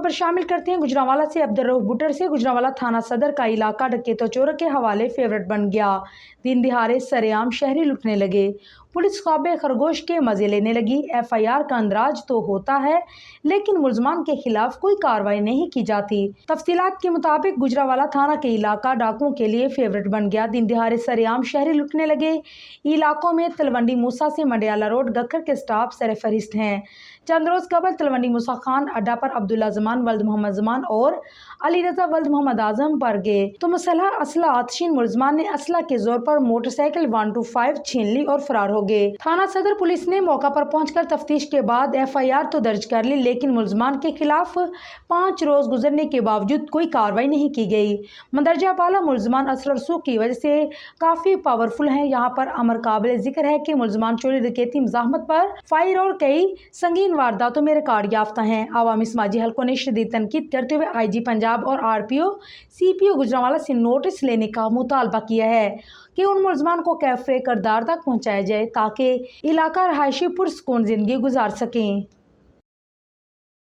खबर शामिल करते हैं गुजरांवाला से। अब्दुर्रऊफ बुटर से गुजरांवाला थाना सदर का इलाका डकैत और चोरों के हवाले फेवरेट बन गया। दिन दिहाड़े सरेआम शहरी लुटने लगे। पुलिस ख्वाब खरगोश के मजे लेने लगी। FIR का अंदराज तो होता है लेकिन मुलजमान के खिलाफ कोई कार्रवाई नहीं की जाती। तफसीलात के मुताबिक गुजरांवाला थाना के इलाका डाकुओं के लिए फेवरेट बन गया। दिन दिहाड़े सरेआम शहरी लुटने लगे। इलाकों में तलवंडी मूसा से मंडियाला रोड गखर के स्टाफ सरफहरिस्त हैं। चंद रोज कबल तलवंडी मूसा खान अड्डा पर अब्दुल्ला जमान वल्द मोहम्मद जमान और अली रजा वल्द मोहम्मद आजम पर गए तो मुसल्लह असला आतशीन मुलजमान ने असला के जोर पर मोटरसाइकिल 125 छीन ली और फरार हो गए। थाना सदर पुलिस ने मौका पर पहुंचकर तफ्तीश के बाद FIR तो दर्ज कर ली लेकिन मुलजमान के खिलाफ 5 रोज गुजरने के बावजूद कोई कार्रवाई नहीं की गई। मंदरजा वाला मुलजमान असर रसूख की वजह से काफी पावरफुल हैं। यहाँ पर अमर काबिल जिक्र है कि मुलजमान चोरी डकैती मज़ाहमत पर फायर और कई संगीन वारदातों में रिकॉर्ड याफ्ता हैं। अवामी समाजी हलकों ने शदीद तनकीद करते हुए IG पंजाब और RPO CPO गुजरांवाला से नोटिस लेने का मुतालबा किया है कि उन मुलजमान को कैफरे करदार तक पहुँचाया जाए ताकि इलाका रहायशी पुरसुकून जिंदगी गुजार सकें।